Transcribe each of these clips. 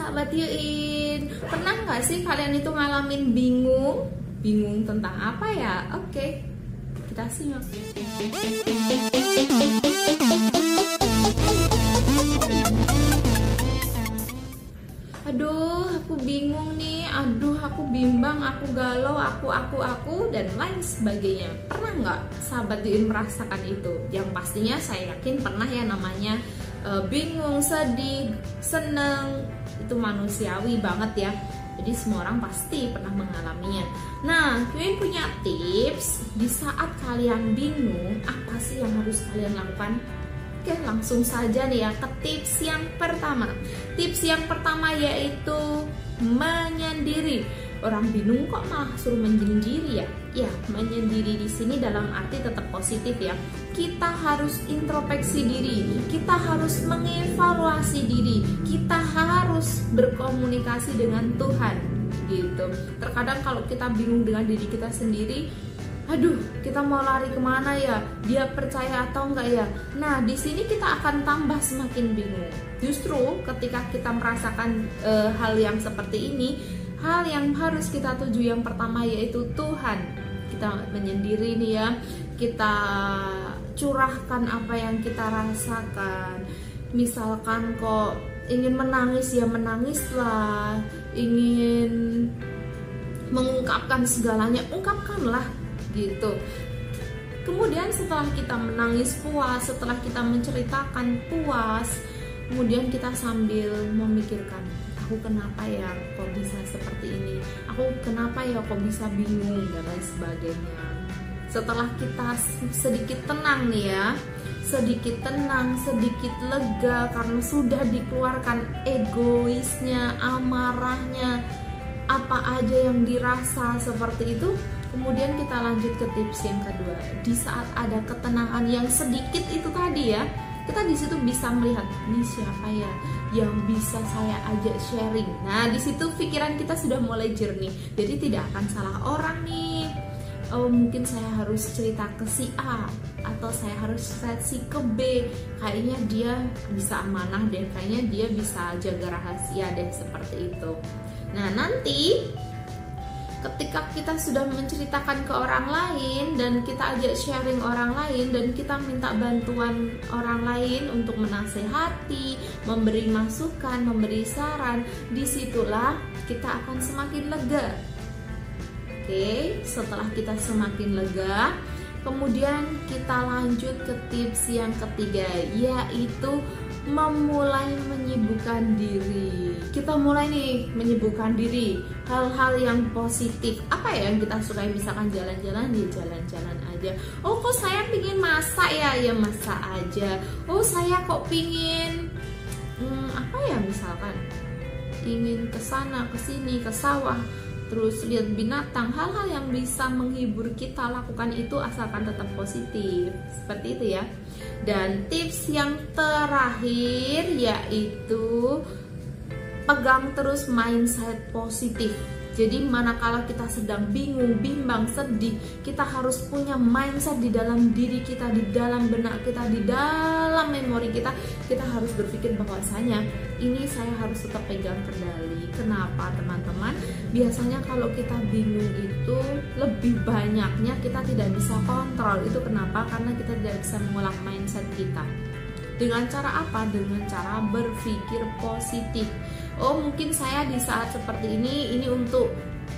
sahabat Yuin, pernah nggak sih kalian itu ngalamin bingung? Bingung tentang apa ya? Oke, kita simak. Aduh, aku bingung nih. Aduh, aku bimbang, aku galau, aku dan lain sebagainya. Pernah nggak sahabat Yuin merasakan itu? Yang pastinya saya yakin pernah ya, namanya bingung, sedih, seneng. Itu manusiawi banget ya. Jadi semua orang pasti pernah mengalaminya. Nah, Yuin punya tips di saat kalian bingung, apa sih yang harus kalian lakukan? Oke, langsung saja nih ya ke tips yang pertama. Tips yang pertama yaitu menyendiri. Orang bingung kok malah suruh menyendiri ya? Ya, menyendiri di sini dalam arti tetap positif ya. Kita harus introspeksi diri, kita harus mengevaluasi diri, kita harus berkomunikasi dengan Tuhan gitu. Terkadang kalau kita bingung dengan diri kita sendiri, aduh, kita mau lari kemana ya? Dia percaya atau enggak ya? Nah, di sini kita akan tambah semakin bingung. Justru ketika kita merasakan hal yang seperti ini, hal yang harus kita tuju yang pertama yaitu Tuhan. Kita menyendiri nih ya, kita curahkan apa yang kita rasakan. Misalkan kok ingin menangis ya menangislah, ingin mengungkapkan segalanya, ungkapkanlah gitu. Kemudian setelah kita menangis puas, setelah kita menceritakan puas, kemudian kita sambil memikirkan, aku kenapa ya kok bisa seperti ini, aku kenapa ya kok bisa bingung dan lain sebagainya. Setelah kita sedikit tenang nih ya, sedikit tenang, sedikit lega karena sudah dikeluarkan egoisnya, amarahnya, apa aja yang dirasa seperti itu. Kemudian kita lanjut ke tips yang kedua. Di saat ada ketenangan yang sedikit itu tadi ya, kita di situ bisa melihat, ini siapa ya yang bisa saya ajak sharing. Nah, di situ pikiran kita sudah mulai jernih. Jadi tidak akan salah orang nih. Oh, mungkin saya harus cerita ke si A atau saya harus cerita si ke B. Kayaknya dia bisa amanah deh, kayaknya dia bisa jaga rahasia deh, seperti itu. Nah, nanti ketika kita sudah menceritakan ke orang lain dan kita ajak sharing orang lain dan kita minta bantuan orang lain untuk menasehati, memberi masukan, memberi saran, disitulah kita akan semakin lega. Oke, setelah kita semakin lega, kemudian kita lanjut ke tips yang ketiga, yaitu memulai menyibukkan diri. Kita mulai nih menyibukkan diri, hal-hal yang positif. Apa ya yang kita sukai? Misalkan jalan-jalan, ya jalan-jalan aja. Oh, kok saya pingin masak ya? Ya masak aja. Oh, saya kok pingin apa ya, misalkan ingin ke sana, ke sini, ke sawah, terus lihat binatang. Hal-hal yang bisa menghibur kita lakukan itu asalkan tetap positif. Seperti itu ya. Dan tips yang terakhir yaitu pegang terus mindset positif. Jadi manakala kita sedang bingung, bimbang, sedih, kita harus punya mindset di dalam diri kita, di dalam benak kita, di dalam memori kita. Kita harus berpikir bahwasanya ini saya harus tetap pegang kendali. Kenapa teman-teman? Biasanya kalau kita bingung itu lebih banyaknya kita tidak bisa kontrol. Itu kenapa? Karena kita tidak bisa mengolah mindset kita. Dengan cara apa? Dengan cara berpikir positif. Oh, mungkin saya di saat seperti ini untuk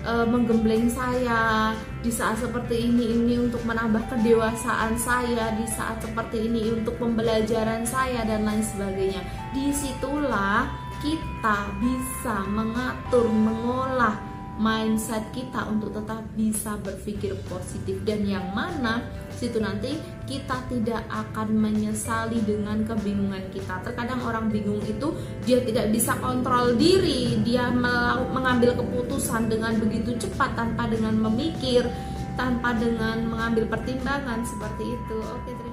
menggembleng saya. Di saat seperti ini untuk menambah kedewasaan saya. Di saat seperti ini untuk pembelajaran saya dan lain sebagainya. Disitulah kita bisa mengatur, mengolah mindset kita untuk tetap bisa berpikir positif, dan yang mana situ nanti kita tidak akan menyesali dengan kebingungan kita. Terkadang orang bingung itu dia tidak bisa kontrol diri, dia mengambil keputusan dengan begitu cepat tanpa dengan memikir, tanpa dengan mengambil pertimbangan seperti itu. Oke, terima kasih.